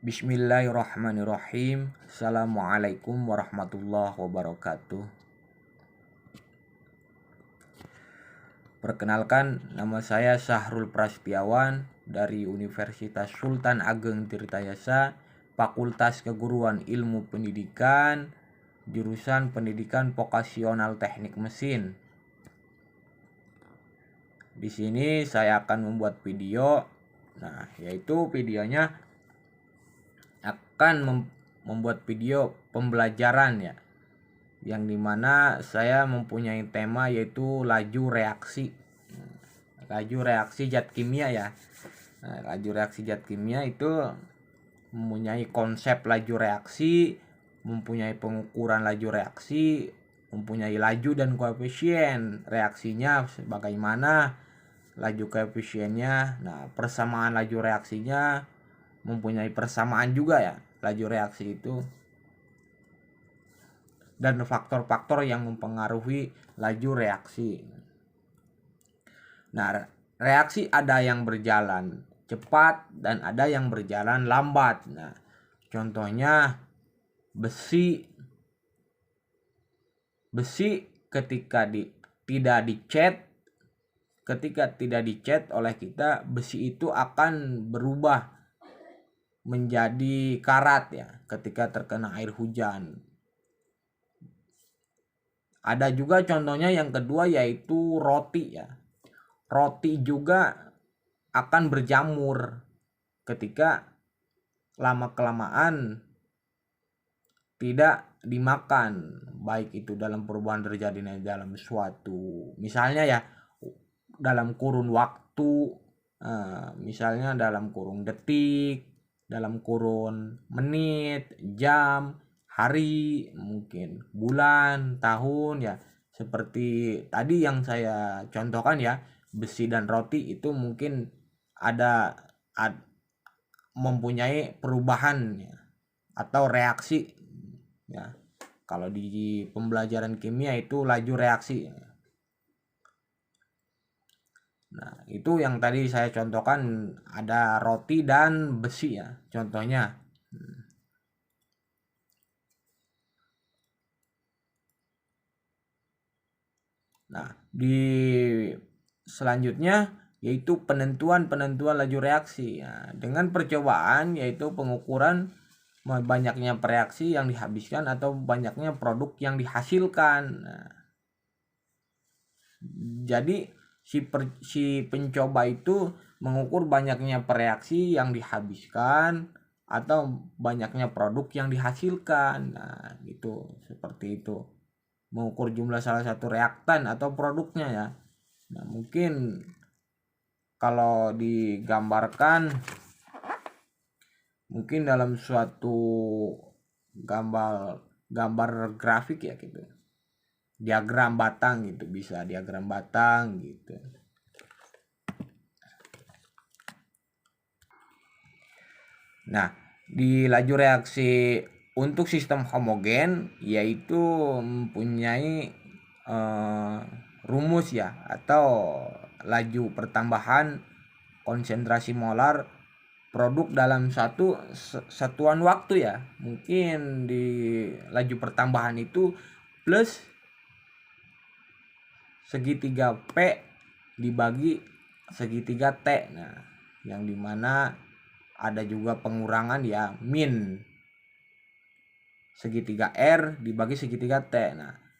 Bismillahirrahmanirrahim. Assalamualaikum warahmatullahi wabarakatuh. Perkenalkan, nama saya Syahrul Prasetyawan dari Universitas Sultan Ageng Tirtayasa, Fakultas Keguruan Ilmu Pendidikan, jurusan Pendidikan Vokasional Teknik Mesin. Di sini saya akan membuat video. Yaitu videonya akan membuat video pembelajaran ya, yang dimana saya mempunyai tema yaitu laju reaksi zat kimia ya. Laju reaksi zat kimia itu mempunyai konsep laju reaksi, mempunyai pengukuran laju reaksi, mempunyai laju dan koefisien reaksinya bagaimana, laju koefisiennya, persamaan laju reaksinya, mempunyai persamaan juga ya laju reaksi itu, dan faktor-faktor yang mempengaruhi laju reaksi. Reaksi ada yang berjalan cepat dan ada yang berjalan lambat. Contohnya besi ketika tidak dicet oleh kita, besi itu akan berubah menjadi karat ya ketika terkena air hujan. Ada juga contohnya yang kedua yaitu roti ya. Roti juga akan berjamur ketika lama-kelamaan tidak dimakan, baik itu dalam perubahan terjadinya dalam suatu, misalnya ya dalam kurun waktu, misalnya dalam kurun detik, dalam kurun menit, jam, hari, mungkin bulan, tahun ya. Seperti tadi yang saya contohkan ya, besi dan roti itu mungkin ada mempunyai perubahan ya, atau reaksi ya. Kalau di pembelajaran kimia itu laju reaksi. Itu yang tadi saya contohkan, ada roti dan besi ya contohnya. Di selanjutnya yaitu penentuan laju reaksi ya, dengan percobaan yaitu pengukuran banyaknya reaksi yang dihabiskan atau banyaknya produk yang dihasilkan. Jadi si pencoba itu mengukur banyaknya reaksi yang dihabiskan atau banyaknya produk yang dihasilkan. Gitu, seperti itu. Mengukur jumlah salah satu reaktan atau produknya ya. Mungkin kalau digambarkan, mungkin dalam suatu gambar grafik ya gitu, diagram batang gitu, bisa diagram batang gitu. Di laju reaksi untuk sistem homogen yaitu mempunyai rumus ya, atau laju pertambahan konsentrasi molar produk dalam satu satuan waktu ya. Mungkin di laju pertambahan itu plus segitiga P dibagi segitiga T. Yang dimana ada juga pengurangan ya, min segitiga R dibagi segitiga T.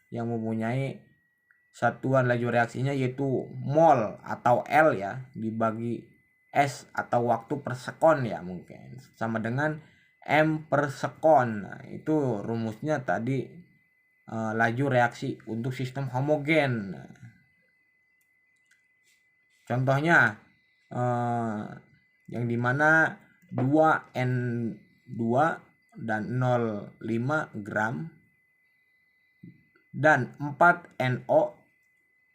Yang mempunyai satuan laju reaksinya yaitu mol atau L ya, dibagi S atau waktu per sekon ya, mungkin sama dengan M per sekon. Itu rumusnya tadi, laju reaksi untuk sistem homogen. Contohnya yang dimana 2N2 dan 0,5 gram dan 4NO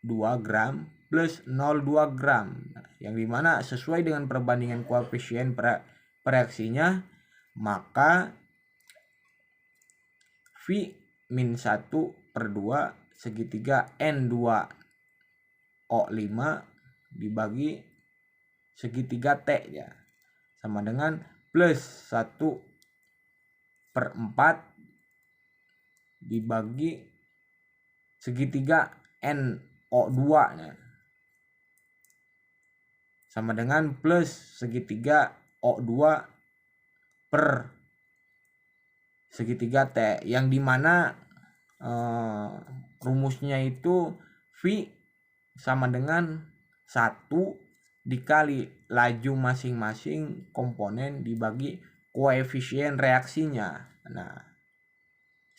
2 gram plus 0,2 gram, yang dimana sesuai dengan perbandingan koefisien reaksinya, maka V min 1 per 2 segitiga N2O5 dibagi segitiga T ya, sama dengan plus 1/4 dibagi segitiga NO2 nya sama dengan plus segitiga O2 per segitiga T, yang dimana rumusnya itu V sama dengan 1 dikali laju masing-masing komponen dibagi koefisien reaksinya. Nah,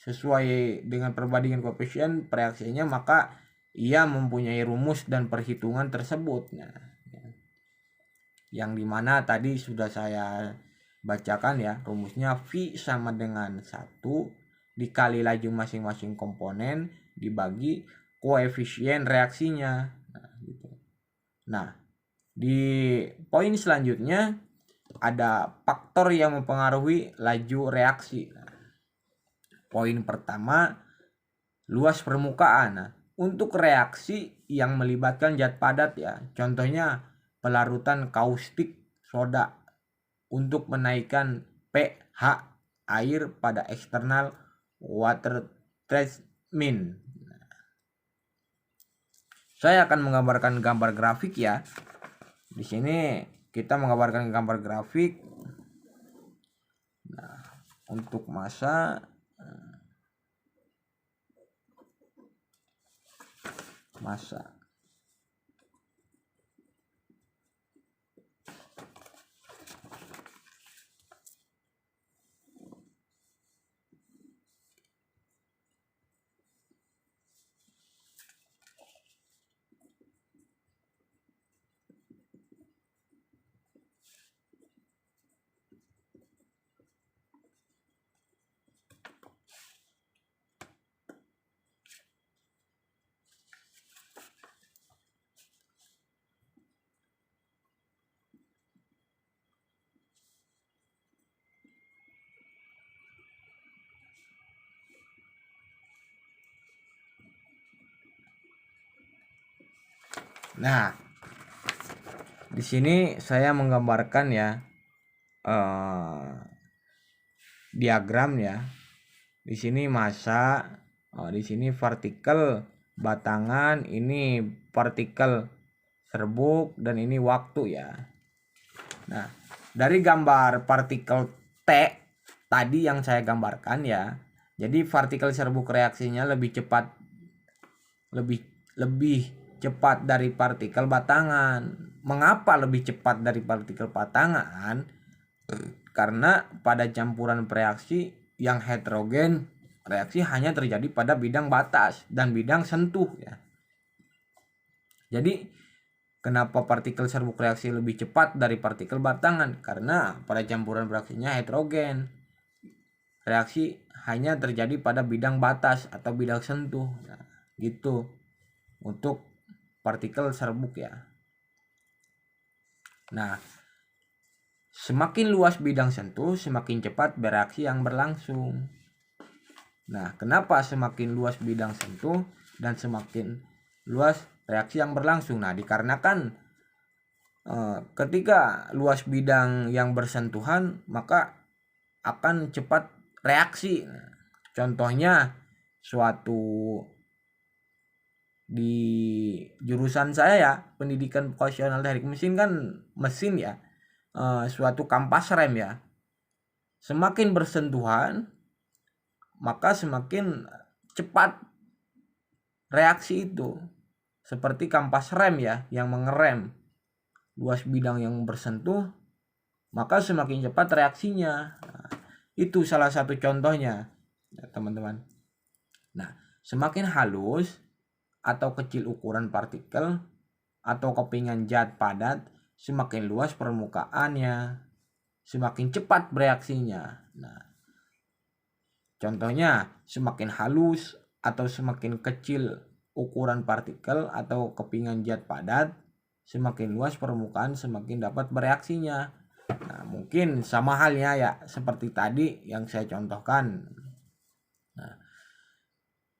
sesuai dengan perbandingan koefisien reaksinya, maka ia mempunyai rumus dan perhitungan tersebut. Nah, yang dimana tadi sudah saya bacakan ya, rumusnya V sama dengan 1 dikali laju masing-masing komponen dibagi koefisien reaksinya. Nah, gitu. Nah, di poin selanjutnya ada faktor yang mempengaruhi laju reaksi. Nah, poin pertama, luas permukaan. Nah, untuk reaksi yang melibatkan zat padat ya, contohnya pelarutan kaustik soda untuk menaikkan pH air pada eksternal water treatment. Saya akan menggambarkan gambar grafik ya. Di sini kita menggambarkan gambar grafik. Nah, untuk massa Nah, di sini saya menggambarkan ya diagram ya. Di sini massa, di sini partikel batangan, ini partikel serbuk, dan ini waktu ya. Nah, dari gambar partikel T tadi yang saya gambarkan ya, jadi partikel serbuk reaksinya lebih cepat dari partikel batangan. Mengapa lebih cepat dari partikel batangan? Karena pada campuran reaksi yang heterogen, reaksi hanya terjadi pada bidang batas dan bidang sentuh ya. Jadi kenapa partikel serbuk reaksi lebih cepat dari partikel batangan? Karena pada campuran reaksinya heterogen, reaksi hanya terjadi pada bidang batas atau bidang sentuh. Nah, gitu untuk partikel serbuk ya. Nah, semakin luas bidang sentuh, semakin cepat bereaksi yang berlangsung. Nah, kenapa semakin luas bidang sentuh dan semakin luas reaksi yang berlangsung? Nah, dikarenakan ketika luas bidang yang bersentuhan, maka akan cepat reaksi. Nah, contohnya suatu di jurusan saya ya, pendidikan vokasional teknik mesin kan mesin ya, suatu kampas rem ya, semakin bersentuhan maka semakin cepat reaksi itu, seperti kampas rem ya yang mengerem. Luas bidang yang bersentuh maka semakin cepat reaksinya. Nah, itu salah satu contohnya ya, teman-teman. Nah, semakin halus atau kecil ukuran partikel atau kepingan zat padat, semakin luas permukaannya, semakin cepat bereaksinya. Nah, contohnya semakin halus atau semakin kecil ukuran partikel atau kepingan zat padat, semakin luas permukaan semakin dapat bereaksinya. Nah, mungkin sama halnya ya seperti tadi yang saya contohkan. Nah,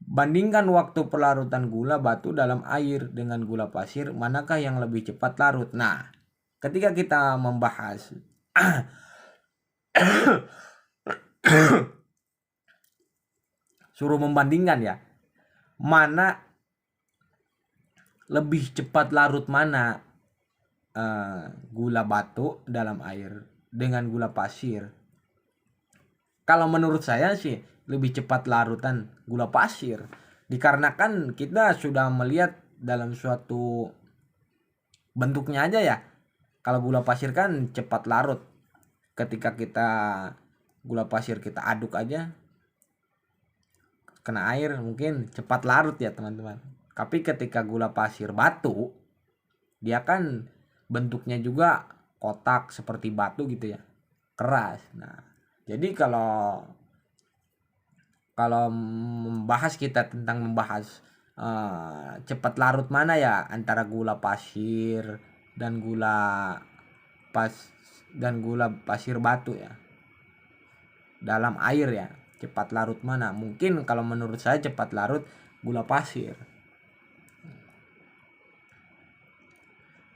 bandingkan waktu pelarutan gula batu dalam air dengan gula pasir, manakah yang lebih cepat larut? Nah, ketika kita membahas Suruh membandingkan ya, mana lebih cepat larut, mana gula batu dalam air dengan gula pasir. Kalau menurut saya sih lebih cepat larutan gula pasir, dikarenakan kita sudah melihat dalam suatu bentuknya aja ya. Kalau gula pasir kan cepat larut, ketika kita gula pasir kita aduk aja kena air mungkin cepat larut ya teman-teman. Tapi ketika gula pasir batu, dia kan bentuknya juga kotak seperti batu gitu ya, keras. Nah, jadi kalau kalau membahas kita tentang membahas cepat larut mana ya antara gula pasir dan pas gula pasir batu ya dalam air ya, cepat larut mana? Mungkin kalau menurut saya cepat larut gula pasir.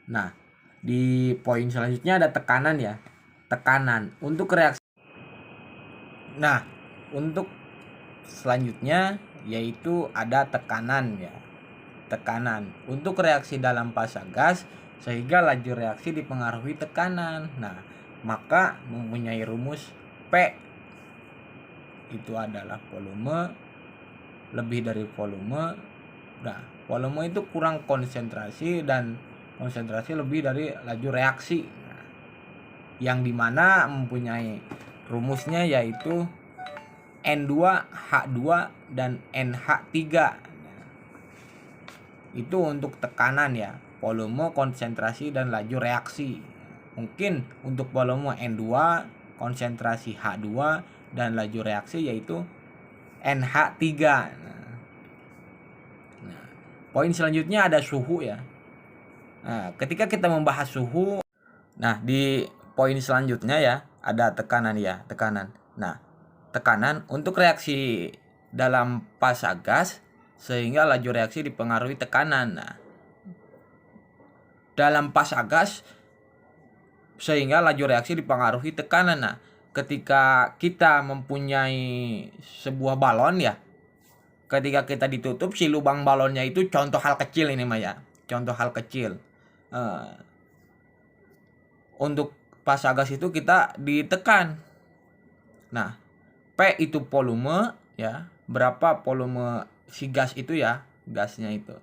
Nah, di poin selanjutnya ada tekanan ya. Tekanan untuk reaksi. Nah, untuk selanjutnya yaitu ada tekanan ya. Tekanan untuk reaksi dalam fase gas sehingga laju reaksi dipengaruhi tekanan. Nah, maka mempunyai rumus P itu adalah volume lebih dari volume. Nah, volume itu kurang konsentrasi dan konsentrasi lebih dari laju reaksi. Nah, yang dimana mempunyai rumusnya yaitu N2H2 dan NH3. Nah, itu untuk tekanan ya, volume, konsentrasi dan laju reaksi. Mungkin untuk volume N2, konsentrasi H2 dan laju reaksi yaitu NH3. Nah, poin selanjutnya ada suhu ya. Nah, ketika kita membahas suhu, nah di poin selanjutnya ya ada tekanan ya, tekanan. Nah, tekanan untuk reaksi dalam fase gas sehingga laju reaksi dipengaruhi tekanan. Nah, dalam fase gas sehingga laju reaksi dipengaruhi tekanan. Nah, ketika kita mempunyai sebuah balon ya, ketika kita ditutup si lubang balonnya itu, contoh hal kecil ini mah ya, contoh hal kecil. Untuk fase gas itu kita ditekan. Nah, P itu volume ya, berapa volume si gas itu ya, gasnya itu.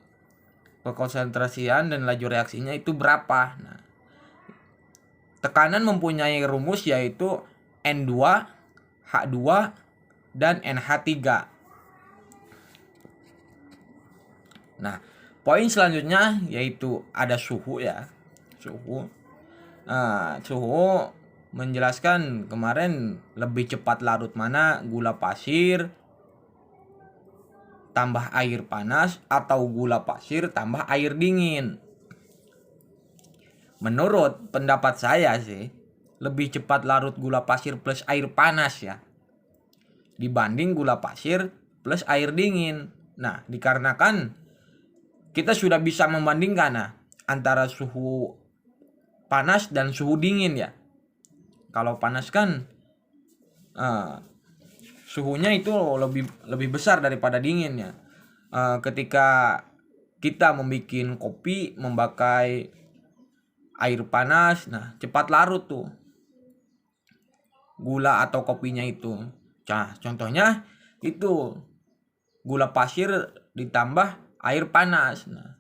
Konsentrasian dan laju reaksinya itu berapa. Nah, tekanan mempunyai rumus yaitu N2, H2, dan NH3. Nah, poin selanjutnya yaitu ada suhu ya. Suhu. Nah, suhu menjelaskan kemarin lebih cepat larut mana gula pasir tambah air panas atau gula pasir tambah air dingin. Menurut pendapat saya sih, lebih cepat larut gula pasir plus air panas ya, dibanding gula pasir plus air dingin. Nah, dikarenakan kita sudah bisa membandingkan antara suhu panas dan suhu dingin ya. Kalau panas kan suhunya itu lebih besar daripada dingin ya. Ketika kita membuat kopi memakai air panas, nah cepat larut tuh gula atau kopinya itu. Nah, contohnya itu gula pasir ditambah air panas. Nah,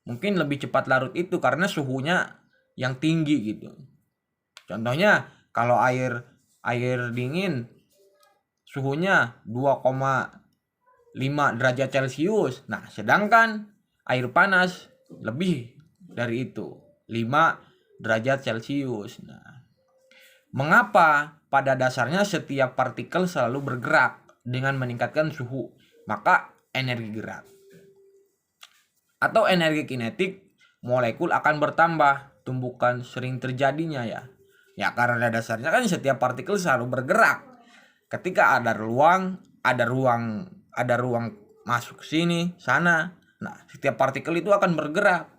mungkin lebih cepat larut itu karena suhunya yang tinggi gitu. Contohnya kalau air dingin suhunya 2,5 derajat Celcius. Nah, sedangkan air panas lebih dari itu, 5 derajat Celcius. Nah, mengapa pada dasarnya setiap partikel selalu bergerak dengan meningkatkan suhu? Maka energi gerak atau energi kinetik molekul akan bertambah, tumbukan sering terjadinya ya. Ya karena dasarnya kan setiap partikel selalu bergerak. Ketika ada ruang masuk sini, sana. Nah, setiap partikel itu akan bergerak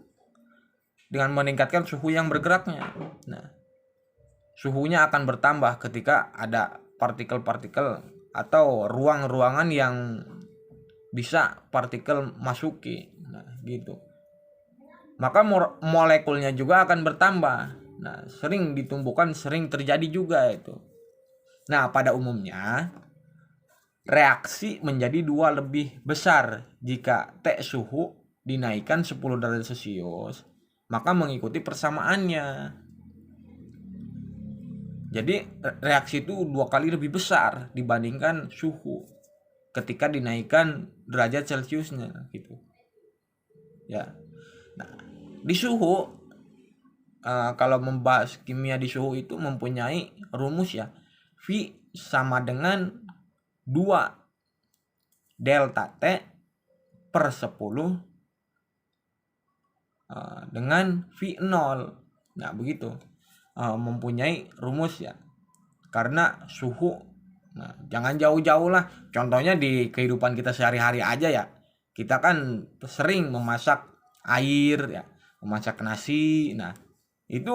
dengan meningkatkan suhu yang bergeraknya. Nah, suhunya akan bertambah ketika ada partikel-partikel atau ruang-ruangan yang bisa partikel masuki. Nah, gitu. Maka molekulnya juga akan bertambah. Nah, sering ditumbuhkan, sering terjadi juga itu. Nah, pada umumnya reaksi menjadi 2 lebih besar jika T suhu dinaikkan 10 derajat Celcius, maka mengikuti persamaannya. Jadi reaksi itu 2 kali lebih besar dibandingkan suhu ketika dinaikkan derajat Celciusnya gitu. Ya. Nah, di suhu kalau membahas kimia di suhu itu mempunyai rumus ya. V sama dengan 2 delta T per 10 dengan V0. Nah, begitu. Mempunyai rumus ya. Karena suhu, nah, jangan jauh-jauh lah. Contohnya di kehidupan kita sehari-hari aja ya. Kita kan sering memasak air ya, memasak nasi. Nah, itu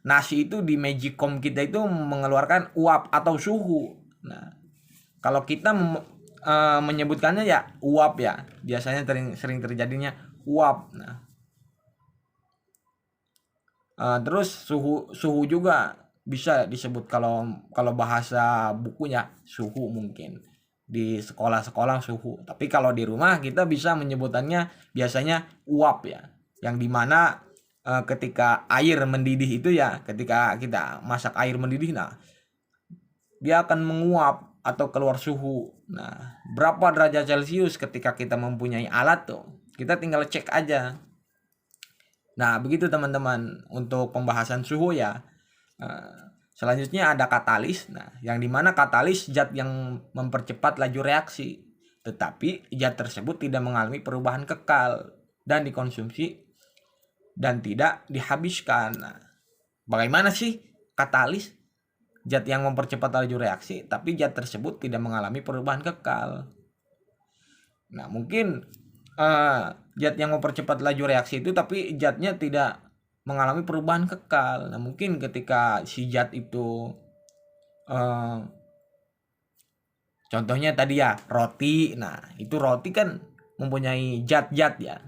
nasi itu di magicom kita itu mengeluarkan uap atau suhu. Nah, kalau kita menyebutkannya ya uap ya, biasanya sering terjadinya uap. Nah, terus suhu juga bisa disebut kalau bahasa bukunya suhu mungkin di sekolah-sekolah suhu. Tapi kalau di rumah kita bisa menyebutannya biasanya uap ya, yang dimana ketika air mendidih itu ya, ketika kita masak air mendidih, nah dia akan menguap atau keluar suhu. Nah, berapa derajat Celcius ketika kita mempunyai alat tuh, kita tinggal cek aja. Nah, begitu teman-teman untuk pembahasan suhu ya. Selanjutnya ada katalis. Nah, yang dimana katalis zat yang mempercepat laju reaksi, tetapi zat tersebut tidak mengalami perubahan kekal dan dikonsumsi dan tidak dihabiskan. Nah, bagaimana sih katalis? Zat yang mempercepat laju reaksi, tapi zat tersebut tidak mengalami perubahan kekal. Nah, mungkin zat yang mempercepat laju reaksi itu tapi zatnya tidak mengalami perubahan kekal. Nah, mungkin ketika si zat itu contohnya tadi ya roti. Nah, itu roti kan mempunyai zat-zat ya.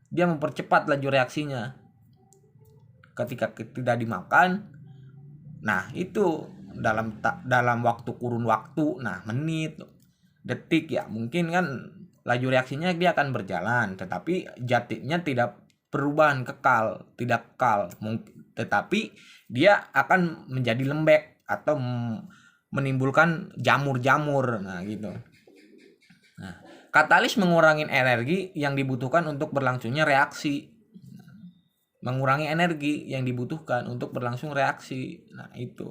Dia mempercepat laju reaksinya ketika tidak dimakan. Nah, itu dalam waktu kurun waktu, nah menit, detik ya, mungkin kan laju reaksinya dia akan berjalan, tetapi zatnya tidak perubahan kekal, tidak kekal, tetapi dia akan menjadi lembek atau menimbulkan jamur-jamur. Nah, gitu. Nah, katalis mengurangi energi yang dibutuhkan untuk berlangsungnya reaksi. Mengurangi energi yang dibutuhkan untuk berlangsung reaksi. Nah, itu.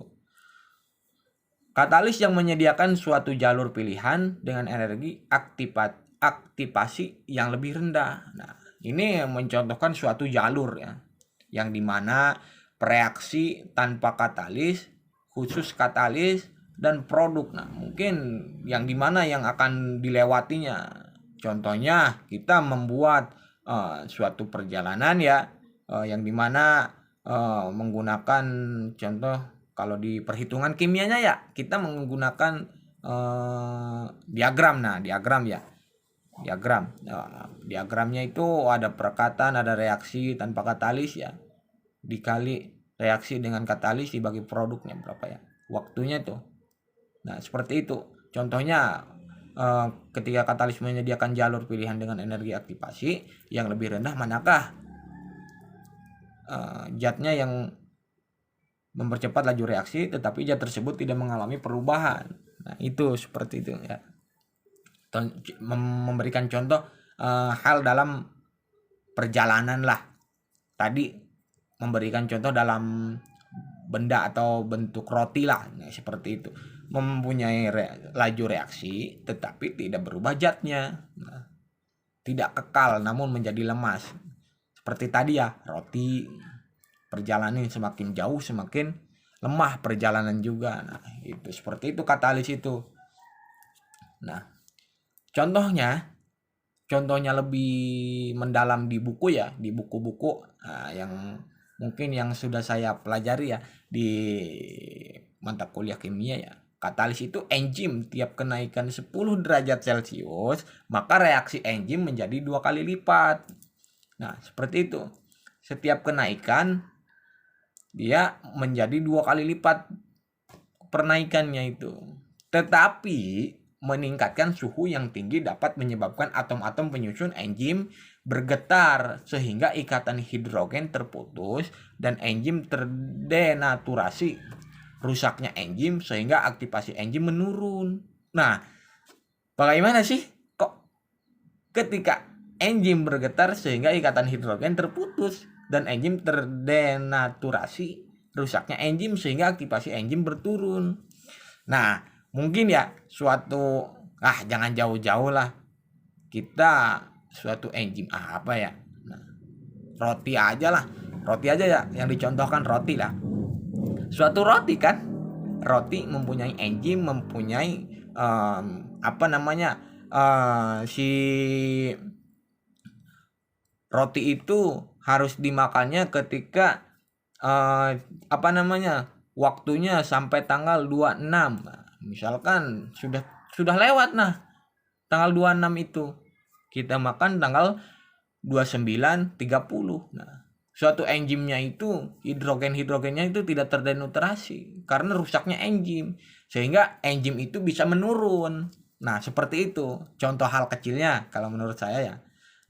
Katalis yang menyediakan suatu jalur pilihan dengan energi aktivasi yang lebih rendah. Nah, ini mencontohkan suatu jalur ya, yang dimana reaksi tanpa katalis, khusus katalis, dan produk. Nah, mungkin yang dimana yang akan dilewatinya. Contohnya kita membuat suatu perjalanan ya, yang dimana menggunakan contoh kalau di perhitungan kimianya ya kita menggunakan diagram. Nah, diagram ya, diagramnya itu ada perkataan, ada reaksi tanpa katalis ya, dikali reaksi dengan katalis dibagi produknya berapa ya waktunya tuh. Nah, seperti itu contohnya. Ketika katalis menyediakan jalur pilihan dengan energi aktivasi yang lebih rendah, manakah zatnya yang mempercepat laju reaksi tetapi zat tersebut tidak mengalami perubahan. Nah, itu seperti itu ya. Memberikan contoh hal dalam perjalanan lah. Tadi memberikan contoh dalam benda atau bentuk roti lah. Nah, seperti itu. Mempunyai laju reaksi tetapi tidak berubah zatnya. Nah, tidak kekal namun menjadi lemas. Seperti tadi ya, roti perjalanan semakin jauh semakin lemah perjalanan juga. Nah, itu seperti itu katalis itu. Nah, contohnya lebih mendalam di buku ya, di buku-buku yang mungkin yang sudah saya pelajari ya di mata kuliah kimia ya. Katalis itu enzim tiap kenaikan 10 derajat Celcius, maka reaksi enzim menjadi 2 kali lipat. Nah, seperti itu. Setiap kenaikan dia menjadi 2 kali lipat penaikannya itu. Tetapi meningkatkan suhu yang tinggi dapat menyebabkan atom-atom penyusun enzim bergetar sehingga ikatan hidrogen terputus dan enzim terdenaturasi. Rusaknya enzim sehingga aktivasi enzim menurun. Nah, bagaimana sih kok ketika enzim bergetar sehingga ikatan hidrogen terputus dan enzim terdenaturasi, rusaknya enzim sehingga aktivasi enzim berturun. Nah, mungkin ya jangan jauh-jauh lah. Kita suatu enzim apa ya? Nah, roti aja lah. Roti aja ya yang dicontohkan roti lah. Suatu roti kan, roti mempunyai enzim, mempunyai si roti itu harus dimakannya ketika waktunya sampai tanggal 26. Misalkan sudah lewat tanggal 26 itu. Kita makan tanggal 29, 30. Nah, suatu enzimnya itu hidrogennya itu tidak terdenaturasi karena rusaknya enzim sehingga enzim itu bisa menurun. Nah, seperti itu contoh hal kecilnya kalau menurut saya ya.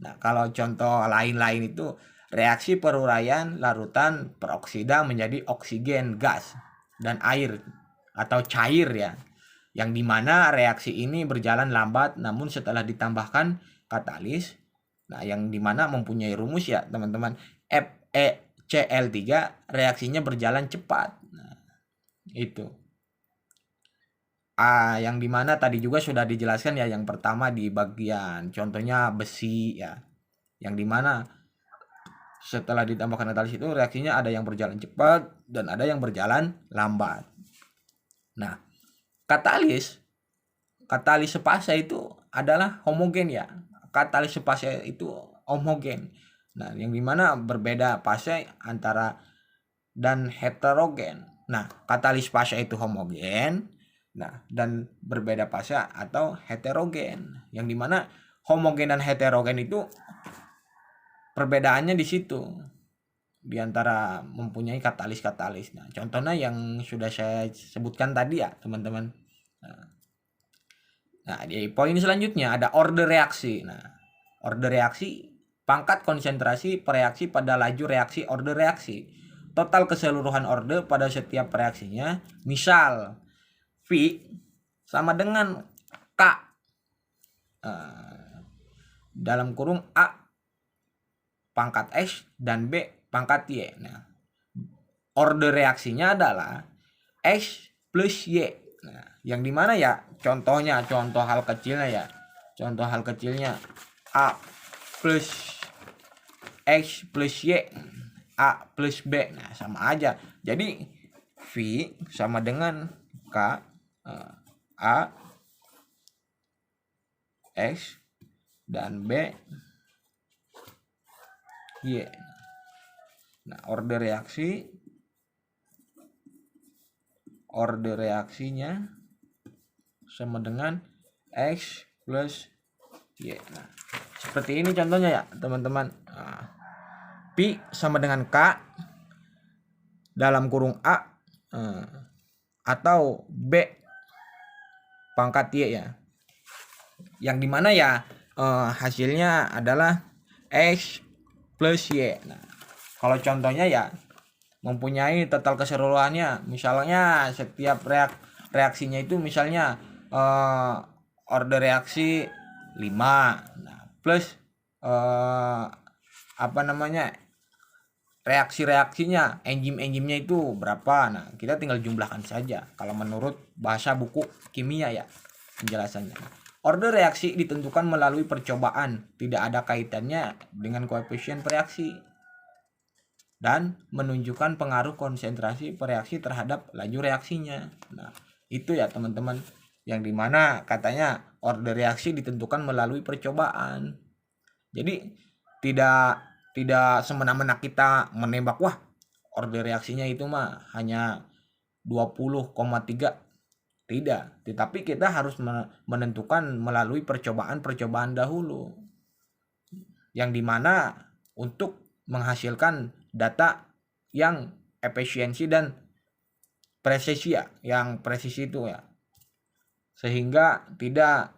Nah, kalau contoh lain-lain itu reaksi peruraian larutan peroksida menjadi oksigen gas dan air atau cair ya, yang dimana reaksi ini berjalan lambat namun setelah ditambahkan katalis. Nah, yang dimana mempunyai rumus ya teman-teman, FeCl3, reaksinya berjalan cepat. Nah, itu. Yang dimana tadi juga sudah dijelaskan ya, yang pertama di bagian contohnya besi ya, yang dimana setelah ditambahkan katalis itu reaksinya ada yang berjalan cepat dan ada yang berjalan lambat. Nah, katalis sepase itu adalah homogen ya. Katalis sepase itu homogen. Nah, yang dimana berbeda fase antara dan heterogen. Nah, katalis fase itu homogen. Nah, dan berbeda fase atau heterogen. Yang dimana homogen dan heterogen itu perbedaannya di situ. Di antara mempunyai katalis. Nah, contohnya yang sudah saya sebutkan tadi ya, teman-teman. Nah, di poin selanjutnya ada order reaksi. Nah, order reaksi, pangkat konsentrasi pereaksi pada laju reaksi order reaksi. Total keseluruhan order pada setiap reaksinya. Misal, V sama dengan K. Dalam kurung A pangkat X dan B pangkat Y. Nah, order reaksinya adalah X plus Y. Nah, yang dimana ya contoh hal kecilnya A plus X plus Y, A plus B. Nah, sama aja. Jadi V sama dengan K, A X dan B Y. Nah, order reaksinya sama dengan X plus Y. Nah, seperti ini contohnya ya teman-teman. Pi sama dengan K dalam kurung A atau B pangkat Y ya. Yang dimana ya hasilnya adalah X plus Y. Nah, kalau contohnya ya mempunyai total keseluruhannya, misalnya setiap reaksinya itu misalnya order reaksi 5, nah, plus reaksinya enzimnya itu berapa. Nah, kita tinggal jumlahkan saja kalau menurut bahasa buku kimia ya penjelasannya. Order reaksi ditentukan melalui percobaan, tidak ada kaitannya dengan koefisien reaksi dan menunjukkan pengaruh konsentrasi reaksi terhadap laju reaksinya. Nah, itu ya teman-teman, yang dimana katanya order reaksi ditentukan melalui percobaan. Jadi tidak semena-mena kita menembak, wah order reaksinya itu mah hanya 20,3. Tidak, tetapi kita harus menentukan melalui percobaan-percobaan dahulu, yang dimana untuk menghasilkan data yang efisiensi dan presisi ya, yang presisi itu ya, sehingga tidak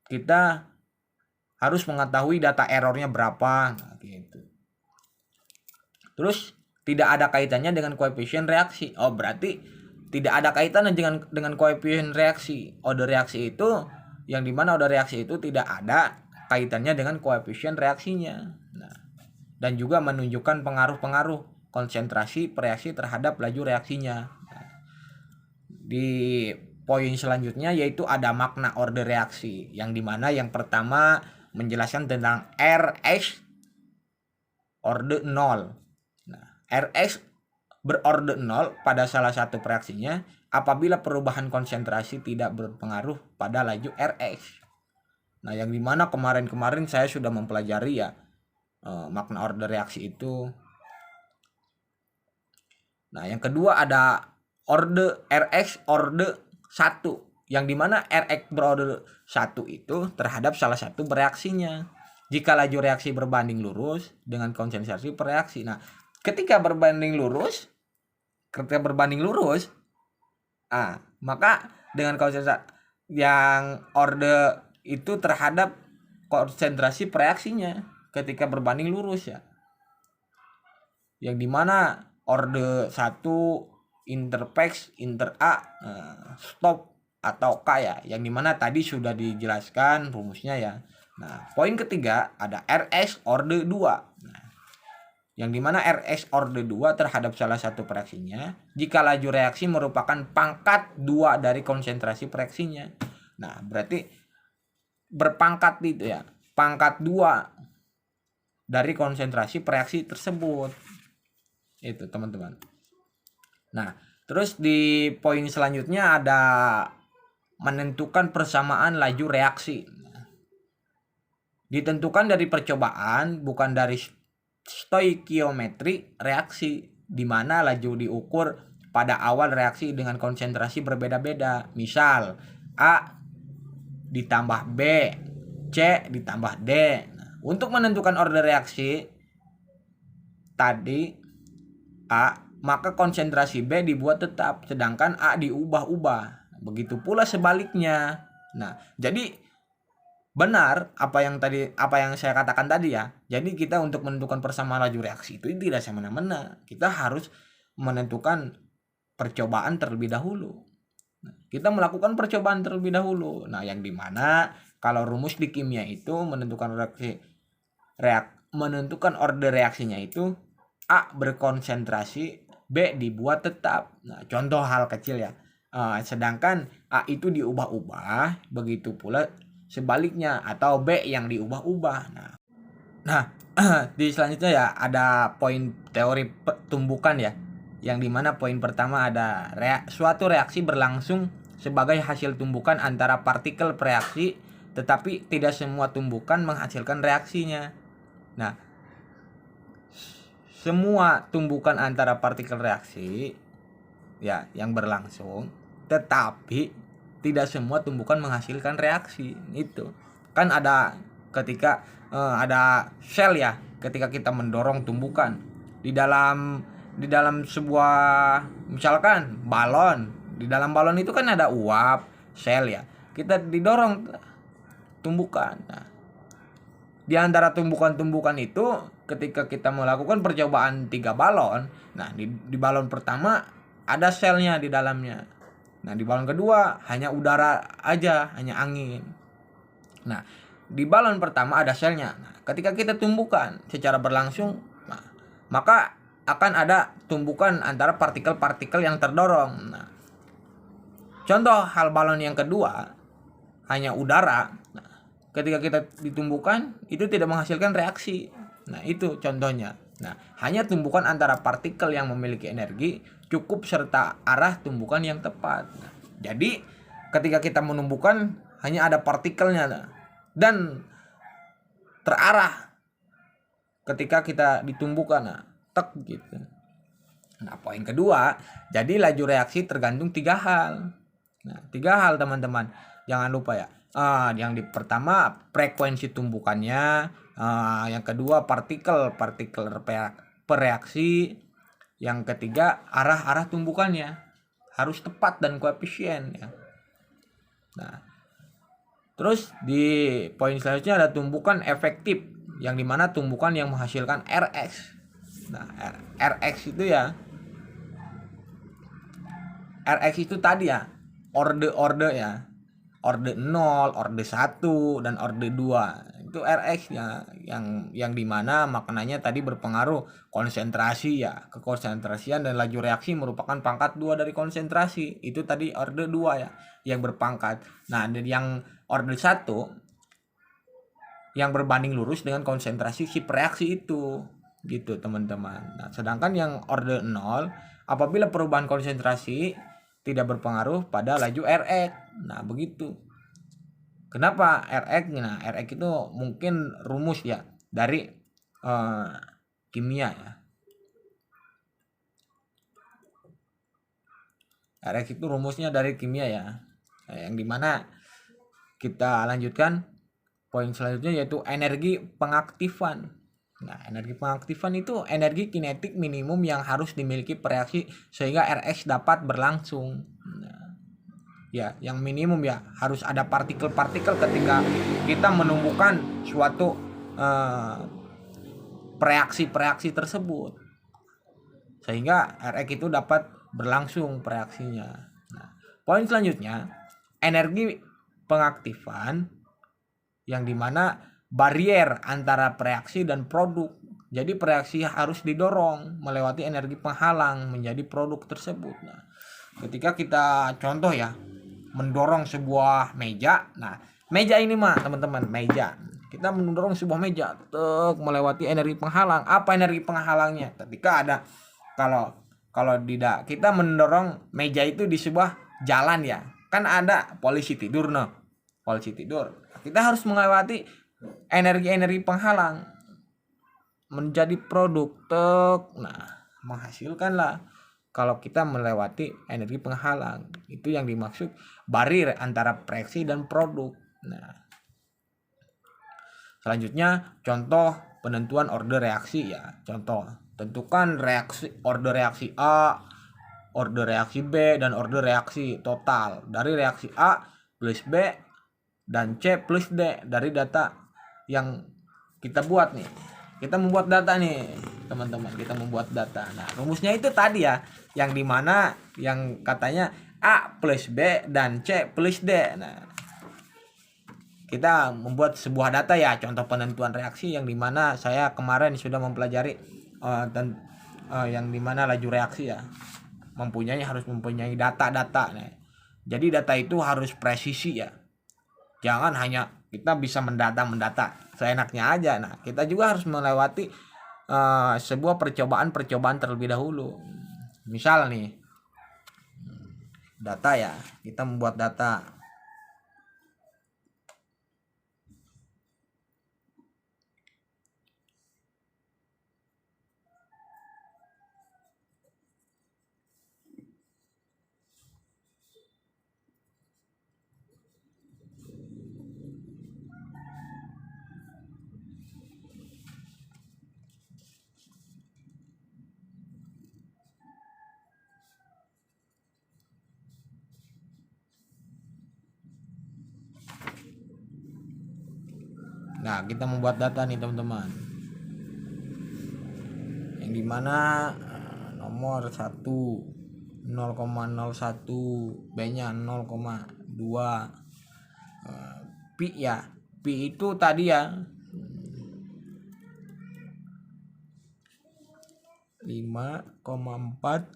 kita harus mengetahui data errornya berapa, nah, gitu. Terus tidak ada kaitannya dengan koefisien reaksi. Oh, berarti tidak ada kaitannya dengan koefisien reaksi. Order reaksi itu yang dimana order reaksi itu tidak ada kaitannya dengan koefisien reaksinya. Nah, dan juga menunjukkan pengaruh-pengaruh konsentrasi reaksi terhadap laju reaksinya. Nah, di poin selanjutnya yaitu ada makna order reaksi, yang dimana yang pertama menjelaskan tentang Rx order 0. Nah, Rx berorder 0 pada salah satu reaksinya apabila perubahan konsentrasi tidak berpengaruh pada laju Rx. Nah, yang dimana kemarin saya sudah mempelajari ya makna order reaksi itu. Nah, yang kedua ada order Rx order 1, yang dimana Rx berorder 1 itu terhadap salah satu bereaksinya. Jika laju reaksi berbanding lurus dengan konsentrasi bereaksi. Nah, ketika berbanding lurus, maka dengan konsentrasi yang order itu terhadap konsentrasi reaksinya ketika berbanding lurus ya. Yang dimana order 1 interpex, inter A, stop atau K ya, yang dimana tadi sudah dijelaskan rumusnya ya. Nah, poin ketiga ada Rs order 2. Nah, yang dimana Rs order 2 terhadap salah satu reaksinya jika laju reaksi merupakan pangkat 2 dari konsentrasi reaksinya. Nah, berarti berpangkat itu ya, pangkat 2 dari konsentrasi reaksi tersebut. Itu teman-teman. Nah, terus di poin selanjutnya ada menentukan persamaan laju reaksi. Ditentukan dari percobaan, bukan dari stoikiometri reaksi, di mana laju diukur pada awal reaksi dengan konsentrasi berbeda-beda. Misal A ditambah B, C ditambah D. Nah, untuk menentukan order reaksi tadi A, maka konsentrasi B dibuat tetap, sedangkan A diubah-ubah. Begitu pula sebaliknya. Nah, jadi benar apa yang saya katakan tadi ya. Jadi kita untuk menentukan persamaan laju reaksi itu tidak semena-mena. Kita harus menentukan percobaan terlebih dahulu. Kita melakukan percobaan terlebih dahulu. Nah, yang dimana kalau rumus di kimia itu menentukan order reaksinya itu A berkonsentrasi, B dibuat tetap. Nah, contoh hal kecil ya. Sedangkan A itu diubah-ubah, begitu pula sebaliknya, atau B yang diubah-ubah. Nah, di selanjutnya ya ada poin teori tumbukan ya, yang dimana poin pertama ada suatu reaksi berlangsung sebagai hasil tumbukan antara partikel reaksi, tetapi tidak semua tumbukan menghasilkan reaksinya. Nah, semua tumbukan antara partikel reaksi ya yang berlangsung, tetapi tidak semua tumbukan menghasilkan reaksi. Itu kan ada ketika ada sel ya, ketika kita mendorong tumbukan di dalam sebuah misalkan balon. Di dalam balon itu kan ada uap sel ya, kita didorong tumbukan. Nah, di antara tumbukan-tumbukan itu ketika kita melakukan percobaan 3 balon, nah di balon pertama ada selnya di dalamnya. Nah, di balon kedua hanya udara aja, hanya angin. Nah, di balon pertama ada selnya. Nah, ketika kita tumbukan secara berlangsung, nah, maka akan ada tumbukan antara partikel-partikel yang terdorong. Nah, contoh hal balon yang kedua hanya udara. Nah, ketika kita ditumbukan itu tidak menghasilkan reaksi. Nah, itu contohnya. Nah, hanya tumbukan antara partikel yang memiliki energi cukup serta arah tumbukan yang tepat. Nah, jadi ketika kita menumbuhkan hanya ada partikelnya dan terarah ketika kita ditumbuhkan, tek gitu. Nah, poin kedua, jadi laju reaksi tergantung 3 hal. Nah, 3 hal teman-teman, jangan lupa ya. Yang pertama frekuensi tumbukannya, yang kedua partikel per reaksi, yang ketiga arah tumbukannya harus tepat dan koefisien ya. Nah, terus di poin selanjutnya ada tumbukan efektif, yang dimana tumbukan yang menghasilkan Rx. Nah, Rx itu ya, Rx itu tadi ya, orde ya, orde 0, orde 1, dan orde 2. Itu Rx ya, yang dimana maknanya tadi berpengaruh konsentrasi ya, kekonsentrasian dan laju reaksi merupakan pangkat 2 dari konsentrasi. Itu tadi orde 2 ya, yang berpangkat. Nah, dan yang orde 1 yang berbanding lurus dengan konsentrasi si reaksi itu. Gitu teman-teman. Nah, sedangkan yang orde 0 apabila perubahan konsentrasi tidak berpengaruh pada laju Rx. Nah, begitu. Kenapa Rx? Nah, Rx itu mungkin rumus ya dari kimia ya. Rx itu rumusnya dari kimia ya. Nah, yang dimana kita lanjutkan poin selanjutnya yaitu energi pengaktifan. Nah, energi pengaktifan itu energi kinetik minimum yang harus dimiliki reaksi sehingga Rx dapat berlangsung. Nah, ya, yang minimum ya, harus ada partikel-partikel ketika kita menumbuhkan suatu reaksi tersebut sehingga Rx itu dapat berlangsung reaksinya. Nah, poin selanjutnya energi pengaktifan yang dimana barier antara reaksi dan produk. Jadi reaksi harus didorong melewati energi penghalang menjadi produk tersebut. Nah, ketika kita contoh ya, mendorong sebuah meja. Nah, meja ini mah teman-teman, meja. Kita mendorong sebuah meja melewati energi penghalang. Apa energi penghalangnya? Ketika ada kalau tidak kita mendorong meja itu di sebuah jalan ya. Kan ada polisi tidur noh. Polisi tidur. Kita harus melewati energi penghalang menjadi produk menghasilkanlah kalau kita melewati energi penghalang. Itu yang dimaksud barier antara reaksi dan produk. Nah, selanjutnya contoh penentuan order reaksi ya. Contoh, tentukan order reaksi A, order reaksi B, dan order reaksi total dari reaksi A plus B dan C plus D dari data yang kita buat nih. Kita membuat data nih teman-teman, kita membuat data. Nah, rumusnya itu tadi ya, yang dimana yang katanya A plus B dan C plus D. Nah, kita membuat sebuah data ya, contoh penentuan reaksi yang dimana saya kemarin sudah mempelajari yang dimana laju reaksi ya harus mempunyai data-data. Nah, jadi data itu harus presisi ya. Jangan hanya kita bisa mendata seenaknya aja. Nah, kita juga harus melewati sebuah percobaan terlebih dahulu. Misal nih, data ya, kita membuat data. Nah, kita membuat data nih teman-teman, yang dimana nomor 1 0,01, B nya 0,2, pi ya, pi itu tadi ya 5,4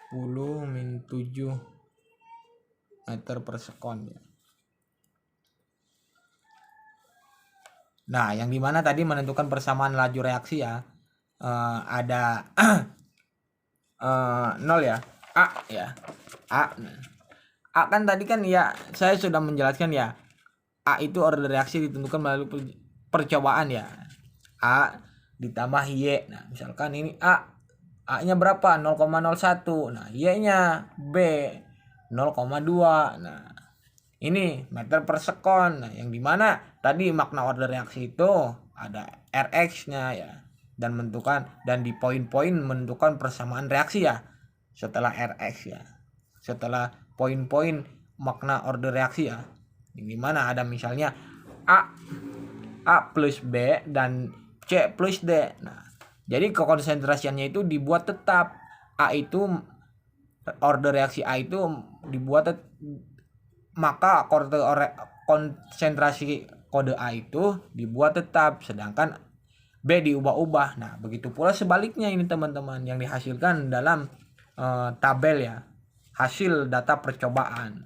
10⁻⁷ meter per sekon ya. Nah, yang dimana tadi menentukan persamaan laju reaksi ya, ada 0 ya, A ya, A. A kan tadi kan ya saya sudah menjelaskan ya, A itu order reaksi ditentukan melalui percobaan ya. A ditambah Y. Nah, misalkan ini A-nya berapa? 0,01. Nah, Y-nya B 0,2. Nah, ini meter per sekon. Nah, yang dimana tadi makna order reaksi itu ada Rx-nya ya, dan menentukan, dan di poin-poin menentukan persamaan reaksi ya setelah Rx ya, setelah poin-poin makna order reaksi ya, yang dimana ada misalnya A plus B dan C plus D. Nah, jadi kekonsentrasiannya itu dibuat tetap. Order reaksi A itu dibuat maka konsentrasi kode A itu dibuat tetap, sedangkan B diubah-ubah. Nah, begitu pula sebaliknya ini teman-teman yang dihasilkan dalam tabel ya, hasil data percobaan.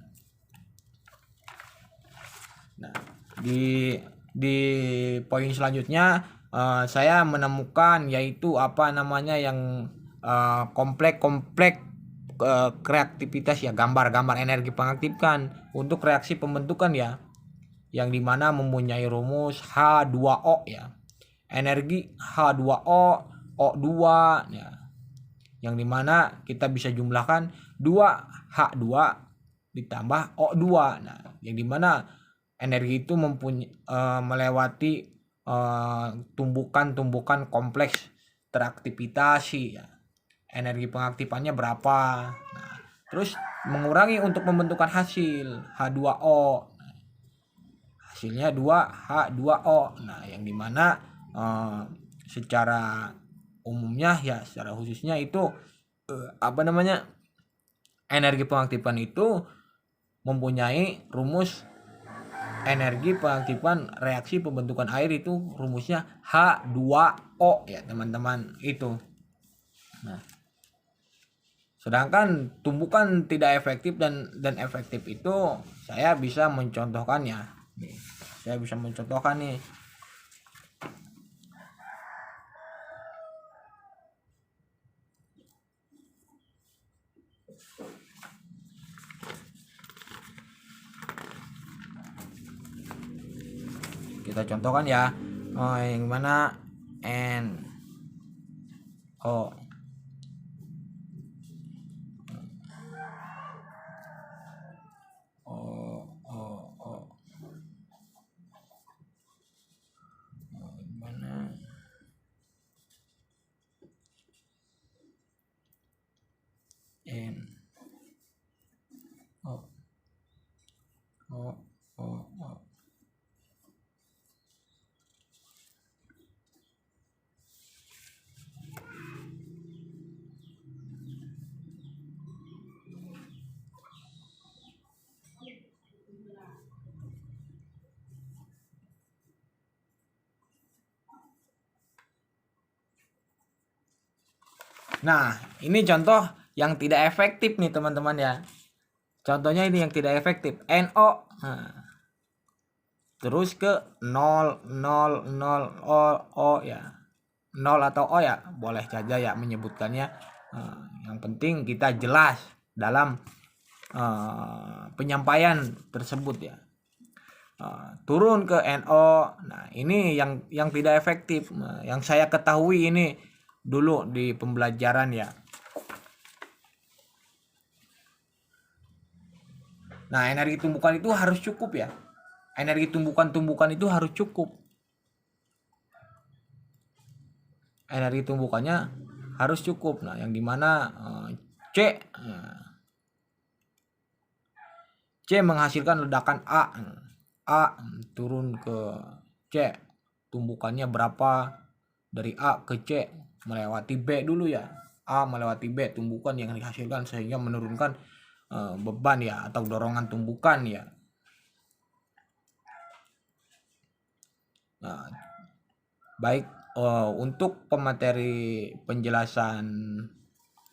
Nah, di poin selanjutnya saya menemukan yaitu yang kompleks kreativitas ya, gambar energi pengaktifan untuk reaksi pembentukan ya, yang dimana mempunyai rumus H2O ya, energi H2O O2 ya, yang dimana kita bisa jumlahkan 2H2 ditambah O2. Nah, yang dimana energi itu melewati tumbukan kompleks teraktivitasi ya, energi pengaktifannya berapa. Nah, terus mengurangi untuk pembentukan hasil H2O. Nah, hasilnya 2H2O. Nah, yang dimana secara umumnya ya, secara khususnya itu energi pengaktifan itu mempunyai rumus energi pengaktifan reaksi pembentukan air, itu rumusnya H2O ya teman-teman itu. Nah, sedangkan tumbukan tidak efektif dan efektif itu saya bisa mencontohkannya. Nih, saya bisa mencontohkan nih. Kita contohkan ya, yang mana NO mana NO. Nah, ini contoh yang tidak efektif nih teman-teman ya. Contohnya ini yang tidak efektif, NO. Nah, terus ke 0, 0, 0, O ya. 0 atau O ya, boleh saja ya menyebutkannya. Yang penting kita jelas dalam penyampaian tersebut ya. Turun ke NO. Nah, ini yang tidak efektif. Nah, yang saya ketahui ini dulu di pembelajaran ya. Nah, energi tumbukan itu harus cukup ya. Energi tumbukan itu harus cukup. Energi tumbukannya harus cukup. Nah, yang dimana C menghasilkan ledakan A turun ke C, tumbukannya berapa dari A ke C, melewati B dulu ya. A melewati B, tumbukan yang dihasilkan, sehingga menurunkan beban ya, atau dorongan tumbukan ya. Nah, baik, untuk penjelasan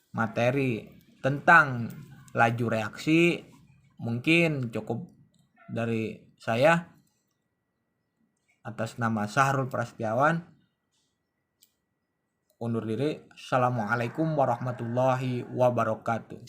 materi tentang laju reaksi mungkin cukup dari saya. Atas nama Sahrul Prasetyawan undur diri. Assalamualaikum warahmatullahi wabarakatuh.